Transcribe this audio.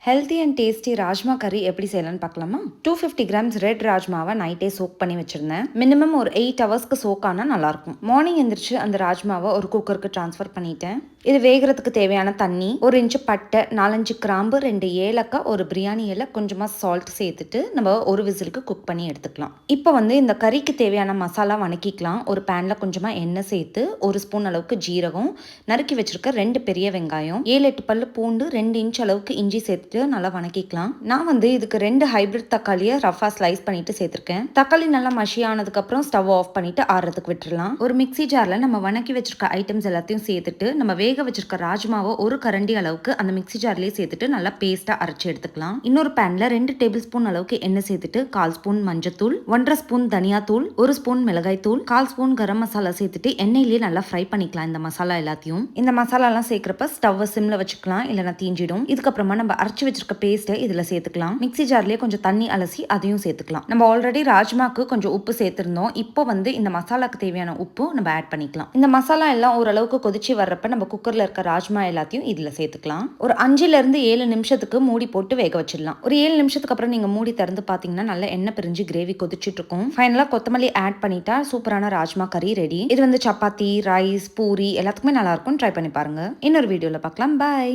Healthy and tasty rajma கறி எப்படி செய்யலாம்னு பார்க்கலாமா? 250 கிராம்ஸ் ரெட் ராஜ்மாவை நைட்டே சோக் பண்ணி வச்சிருந்தேன். மினிமம் ஒரு 8 ஹவர்ஸ்க்கு சோக் ஆனால் நல்லாயிருக்கும். மார்னிங் எந்திரிச்சு அந்த ராஜ்மாவை ஒரு குக்கருக்கு ட்ரான்ஸ்ஃபர் பண்ணிட்டேன். இது வேகிறதுக்கு தேவையான தண்ணி, 1 இன்ச்சு பட்டை, 4-5 கிராம்பு, 2 ஏலக்காய், ஒரு பிரியாணி இலை, கொஞ்சமாக சால்ட் சேர்த்துட்டு நம்ம ஒரு விசிலுக்கு குக் பண்ணி எடுத்துக்கலாம். இப்போ இந்த கறிக்கு தேவையான மசாலா வணக்கிக்கலாம். ஒரு பேனில் கொஞ்சமாக எண்ணெய் சேர்த்து 1 ஸ்பூன் அளவுக்கு ஜீரகம், நறுக்கி வச்சிருக்க 2 பெரிய வெங்காயம், 7-8 பல்லு பூண்டு, 2 இன்ச் அளவுக்கு இஞ்சி சேர்த்து நல்லா வணக்கிக்கலாம். நான் இதுக்கு 2 ஹைபிரிட் தக்காளியை ரஃபா ஸ்லைஸ் பண்ணிட்டு சேர்த்திருக்கேன். தக்காளி நல்லா மஷியானதுக்கு அப்புறம் ஸ்டவ் ஆஃப் பண்ணிட்டு ஆறுறதுக்கு விட்டுறலாம். ஒரு மிக்ஸி ஜார்ல நம்ம வணக்கி வச்சிருக்க ஐட்டம்ஸ் எல்லாத்தையும் சேர்த்துட்டு நம்ம வேக வச்சிருக்க ராஜ்மாவை ஒரு கரண்டி அளவுக்கு அந்த மிக்ஸி ஜார்லயே சேர்த்துட்டு நல்லா பேஸ்டா அரைச்சு எடுத்துக்கலாம். இன்னொரு பேன்ல 2 டேபிள் ஸ்பூன் அளவுக்கு எண்ணெய் சேர்த்துட்டு 1/4 ஸ்பூன் மஞ்சத்தூள், 1.5 ஸ்பூன் தனியா தூள், 1 ஸ்பூன் மிளகாய் தூள், 1/4 ஸ்பூன் கரம் மசாலா சேர்த்துட்டு எண்ணெயிலேயே நல்லா ஃப்ரை பண்ணிக்கலாம். இந்த மசாலா எல்லாத்தையும் இந்த மசாலா எல்லாம் சேர்க்கிறப்ப ஸ்டவ் சிம்ல வச்சுக்கலாம், இல்லைன்னா தீஞ்சிடும். இதுக்கப்புறமா நம்ம அரைச்சு வச்சிருக்க பேஸ்ட்டை இதுல சேர்த்துக்கலாம். மிக்ஸி ஜார்லயே கொஞ்சம் தண்ணி அலசி அதையும் சேர்த்துக்கலாம். நம்ம ஆல்ரெடி ராஜ்மாக்கு கொஞ்சம் உப்பு சேர்த்திருந்தோம். இப்போ இந்த மசாலாக்கு தேவையான உப்பு நம்ம ஆட் பண்ணிக்கலாம். இந்த மசாலா எல்லாம் ஓரளவுக்கு கொதிச்சு வர்றப்ப நம்ம குக்கர்ல இருக்க ராஜ்மா எல்லாத்தையும் இதுல சேர்த்துக்கலாம். ஒரு 5-7 நிமிஷத்துக்கு மூடி போட்டு வேக வச்சிடலாம். ஒரு 7 நிமிஷத்துக்கு அப்புறம் நீங்க மூடி திறந்து பாத்தீங்கன்னா நல்ல எண்ணெய் பிரிஞ்சு கிரேவி கொதிச்சுட்டு இருக்கும். ஃபைனலா கொத்தமல்லி ஆட் பண்ணிட்டா சூப்பரான ராஜ்மா கறி ரெடி. இது சப்பாத்தி, ரைஸ், பூரி எல்லாத்துக்குமே நல்லா இருக்கும். ட்ரை பண்ணி பாருங்க. இன்னொரு வீடியோல பார்க்கலாம். பை.